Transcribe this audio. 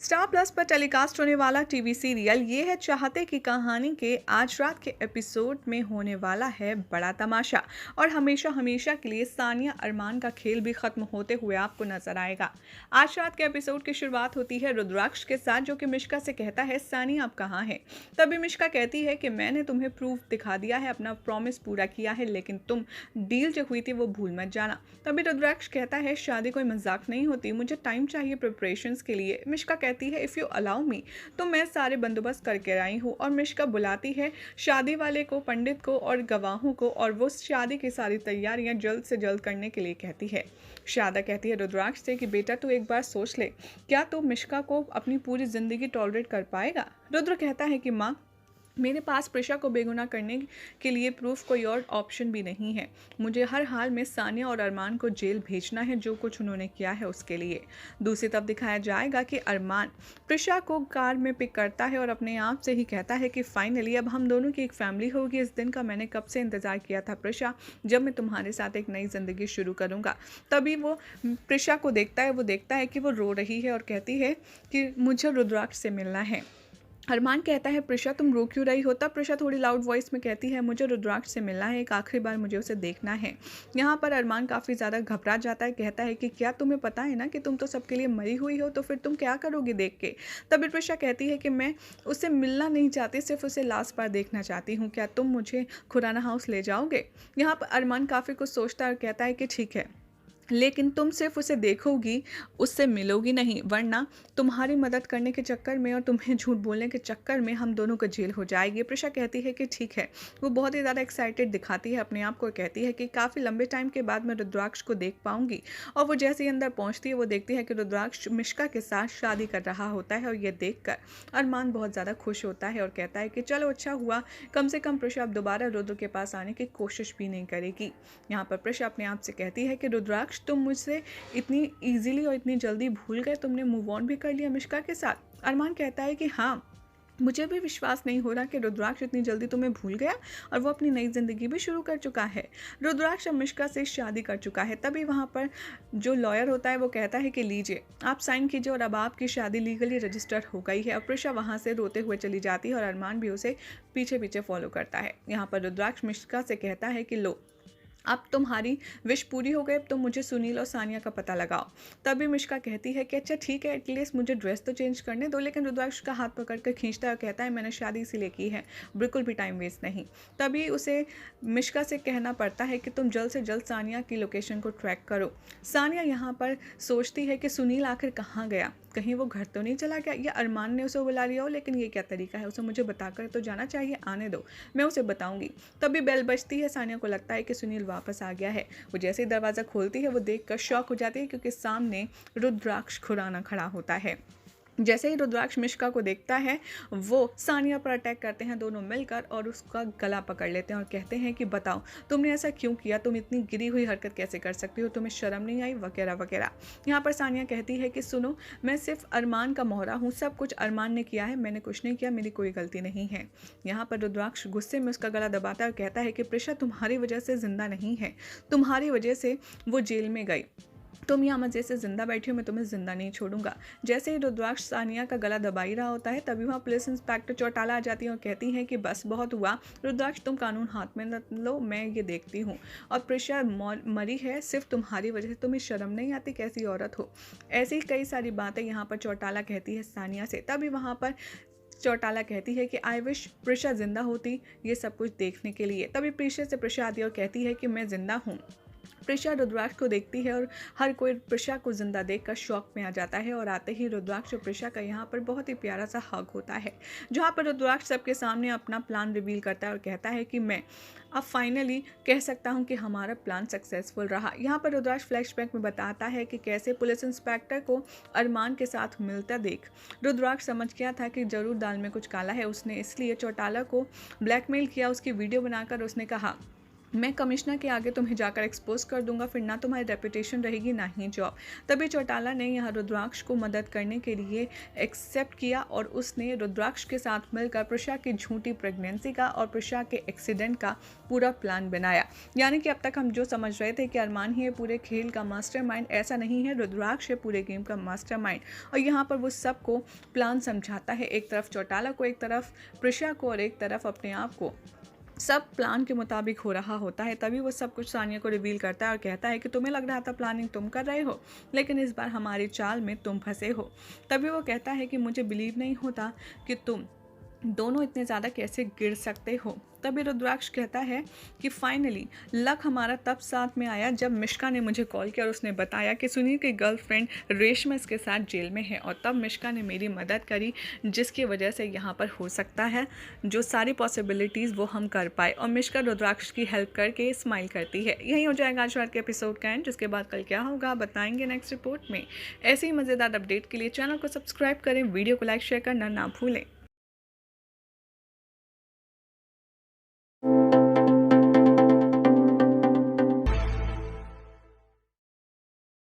Star plus पर telecast होने वाला टीवी सीरियल ये है चाहते की कहानी के आज रात के एपिसोड में होने वाला है बड़ा तमाशा। और हमेशा हमेशा के लिए सानिया अरमान का खेल भी खत्म होते हुए आपको नजर आएगा। आज रात के एपिसोड की शुरुआत होती है रुद्राक्ष के साथ, जो कि मिश्का से कहता है सानिया आप कहाँ हैं। तभी मिश्का कहती है कि मैंने तुम्हें प्रूफ दिखा दिया है, अपना प्रॉमिस पूरा किया है, लेकिन तुम डील जो हुई थी वो भूल मत जाना। तभी रुद्राक्ष कहता है शादी कोई मजाक नहीं होती, मुझे टाइम चाहिए प्रिपरेशंस के लिए। मिश्का कहती है इफ़ यू अलाउ मी, तो मैं सारे बंदोबस्त करके आई हूँ। और मिश्का बुलाती है शादी वाले को, पंडित को और गवाहों को, और वो शादी की सारी तैयारियां जल्द से जल्द करने के लिए कहती है। शादा कहती है रुद्राक्ष से कि बेटा तू एक बार सोच ले, क्या तू मिश्का को अपनी पूरी जिंदगी टॉलरेट कर पाएगा। रुद्र कहता है कि माँ, मेरे पास प्रिशा को बेगुनाह करने के लिए प्रूफ कोई और ऑप्शन भी नहीं है। मुझे हर हाल में सानिया और अरमान को जेल भेजना है, जो कुछ उन्होंने किया है उसके लिए। दूसरी तरफ दिखाया जाएगा कि अरमान प्रिशा को कार में पिक करता है और अपने आप से ही कहता है कि फाइनली अब हम दोनों की एक फैमिली होगी। इस दिन का मैंने कब से इंतज़ार किया था प्रिशा, जब मैं तुम्हारे साथ एक नई ज़िंदगी शुरू करूँगा। तभी वो प्रिशा को देखता है, वो देखता है कि वो रो रही है और कहती है कि मुझे रुद्राक्ष से मिलना है। अरमान कहता है प्रिशा तुम रो क्यों रही हो। तब प्रिशा थोड़ी लाउड वॉइस में कहती है मुझे रुद्राक्ष से मिलना है, एक आखिरी बार मुझे उसे देखना है। यहाँ पर अरमान काफ़ी ज़्यादा घबरा जाता है, कहता है कि क्या तुम्हें पता है ना कि तुम तो सबके लिए मरी हुई हो, तो फिर तुम क्या करोगी देख के। तभी प्रिशा कहती है कि मैं उससे मिलना नहीं चाहती, सिर्फ उसे लास्ट बार देखना चाहती हूँ, क्या तुम मुझे खुराना हाउस ले जाओगे। यहाँ पर अरमान काफ़ी कुछ सोचता है और कहता है कि ठीक है, लेकिन तुम सिर्फ उसे देखोगी, उससे मिलोगी नहीं, वरना तुम्हारी मदद करने के चक्कर में और तुम्हें झूठ बोलने के चक्कर में हम दोनों को जेल हो जाएगी। प्रिशा कहती है कि ठीक है। वो बहुत ही ज़्यादा एक्साइटेड दिखाती है अपने आप को, कहती है कि काफ़ी लंबे टाइम के बाद मैं रुद्राक्ष को देख पाऊंगी। और वो जैसे ही अंदर पहुंचती है वो देखती है कि रुद्राक्ष मिश्का के साथ शादी कर रहा होता है। और ये देखकर अरमान बहुत ज़्यादा खुश होता है और कहता है कि चलो अच्छा हुआ, कम से कम प्रिशा अब दोबारा रुद्र के पास आने की कोशिश भी नहीं करेगी। यहाँ पर प्रिशा अपने आप से कहती है कि रुद्राक्ष तुम मुझसे इतनी इजीली और इतनी जल्दी भूल गए, तुमने मूव ऑन भी कर लिया मिश्का के साथ। अरमान कहता है कि हाँ, मुझे भी विश्वास नहीं हो रहा कि रुद्राक्ष इतनी जल्दी तुम्हें भूल गया और वो अपनी नई जिंदगी भी शुरू कर चुका है। रुद्राक्ष अब मिश्का से शादी कर चुका है। तभी वहाँ पर जो लॉयर होता है वो कहता है कि लीजिए आप साइन कीजिए, और अब आपकी शादी लीगली रजिस्टर्ड हो गई है। अब प्रिशा वहाँ से रोते हुए चली जाती है और अरमान भी उसे पीछे पीछे फॉलो करता है। यहाँ पर रुद्राक्ष मिश्का से कहता है कि लो, अब तुम्हारी विश पूरी हो गई, अब तुम मुझे सुनील और सानिया का पता लगाओ। तभी मिश्का कहती है कि अच्छा ठीक है, एटलीस्ट मुझे ड्रेस तो चेंज करने दो। लेकिन रुद्राक्ष का हाथ पकड़ कर खींचता है और कहता है मैंने शादी इसीलिए की है, बिल्कुल भी टाइम वेस्ट नहीं। तभी उसे मिश्का से कहना पड़ता है कि तुम जल्द से जल्द सानिया की लोकेशन को ट्रैक करो। सानिया यहाँ पर सोचती है कि सुनील आखिर कहाँ गया, कहीं वो घर तो नहीं चला गया, या अरमान ने उसे बुला लिया हो। लेकिन ये क्या तरीका है, उसे मुझे बताकर तो जाना चाहिए, आने दो, मैं उसे बताऊंगी। तभी बेल बजती है, सानिया को लगता है कि सुनील वापस आ गया है। वो जैसे ही दरवाज़ा खोलती है वो देखकर शॉक हो जाती है, क्योंकि सामने रुद्राक्ष खुराना खड़ा होता है। जैसे ही रुद्राक्ष मिश्का को देखता है वो सानिया पर अटैक करते हैं दोनों मिलकर, और उसका गला पकड़ लेते हैं और कहते हैं कि बताओ तुमने ऐसा क्यों किया, तुम इतनी गिरी हुई हरकत कैसे कर सकती हो, तुम्हें शर्म नहीं आई, वगैरह वगैरह। यहाँ पर सानिया कहती है कि सुनो, मैं सिर्फ अरमान का मोहरा हूँ, सब कुछ अरमान ने किया है, मैंने कुछ नहीं किया, मेरी कोई गलती नहीं है। यहाँ पर रुद्राक्ष गुस्से में उसका गला दबाता है और कहता है कि प्रिशा तुम्हारी वजह से जिंदा नहीं है, तुम्हारी वजह से वो जेल में गई, तुम यहाँ मजे से जिंदा बैठी हो, मैं तुम्हें जिंदा नहीं छोड़ूंगा। जैसे ही रुद्राक्ष सानिया का गला दबा ही रहा होता है, तभी वहाँ पुलिस इंस्पेक्टर चौटाला आ जाती है और कहती हैं कि बस बहुत हुआ, रुद्राक्ष तुम कानून हाथ में न लो, मैं ये देखती हूँ। और प्रिशा मरी है सिर्फ तुम्हारी वजह से, तुम्हें शर्म नहीं आती, कैसी औरत हो। ऐसी कई सारी बातें यहाँ पर चौटाला कहती है सानिया से। तभी वहाँ पर चौटाला कहती है कि आई विश प्रिशा जिंदा होती ये सब कुछ देखने के लिए। तभी प्रिशा से प्रिशा आती है और कहती है कि मैं जिंदा हूँ। प्रिशा रुद्राक्ष को देखती है और हर कोई प्रिशा को जिंदा देखकर शॉक में आ जाता है। और आते ही रुद्राक्ष और प्रिशा का यहाँ पर बहुत ही प्यारा सा हग होता है, जहाँ पर रुद्राक्ष सबके सामने अपना प्लान रिवील करता है और कहता है कि मैं अब फाइनली कह सकता हूँ कि हमारा प्लान सक्सेसफुल रहा। यहाँ पर रुद्राक्ष फ्लैशबैक में बताता है कि कैसे पुलिस इंस्पेक्टर को अरमान के साथ मिलता देख रुद्राक्ष समझ गया था कि जरूर दाल में कुछ काला है। उसने इसलिए चौटाला को ब्लैकमेल किया, उसकी वीडियो बनाकर उसने कहा मैं कमिश्नर के आगे तुम्हें जाकर एक्सपोज कर दूंगा, फिर ना तुम्हारी रेपुटेशन रहेगी ना ही जॉब। तभी चौटाला ने यहाँ रुद्राक्ष को मदद करने के लिए एक्सेप्ट किया और उसने रुद्राक्ष के साथ मिलकर प्रशा की झूठी प्रेगनेंसी का और प्रशा के एक्सीडेंट का पूरा प्लान बनाया। यानी कि अब तक हम जो समझ रहे थे कि अरमान ही है पूरे खेल का मास्टरमाइंड, ऐसा नहीं है, रुद्राक्ष है पूरे गेम का मास्टरमाइंड। और यहाँ पर वो सबको प्लान समझाता है, एक तरफ चौटाला को, एक तरफ प्रशा को और एक तरफ अपने आप को। सब प्लान के मुताबिक हो रहा होता है। तभी वो सब कुछ सानिया को रिवील करता है और कहता है कि तुम्हें लग रहा था प्लानिंग तुम कर रहे हो, लेकिन इस बार हमारी चाल में तुम फंसे हो। तभी वो कहता है कि मुझे बिलीव नहीं होता कि तुम दोनों इतने ज़्यादा कैसे गिर सकते हो। तभी रुद्राक्ष कहता है कि फाइनली लक हमारा तब साथ में आया जब मिश्का ने मुझे कॉल किया और उसने बताया कि सुनील की गर्लफ्रेंड रेशमा इसके साथ जेल में है, और तब मिश्का ने मेरी मदद करी, जिसकी वजह से यहाँ पर हो सकता है जो सारी पॉसिबिलिटीज़ वो हम कर पाए। और मिश्का रुद्राक्ष की हेल्प करके स्माइल करती है। यही हो जाएगा आज रात के एपिसोड का एंड, जिसके बाद कल क्या होगा बताएंगे नेक्स्ट रिपोर्ट में। ऐसे ही मज़ेदार अपडेट के लिए चैनल को सब्सक्राइब करें, वीडियो को लाइक शेयर करना ना भूलें।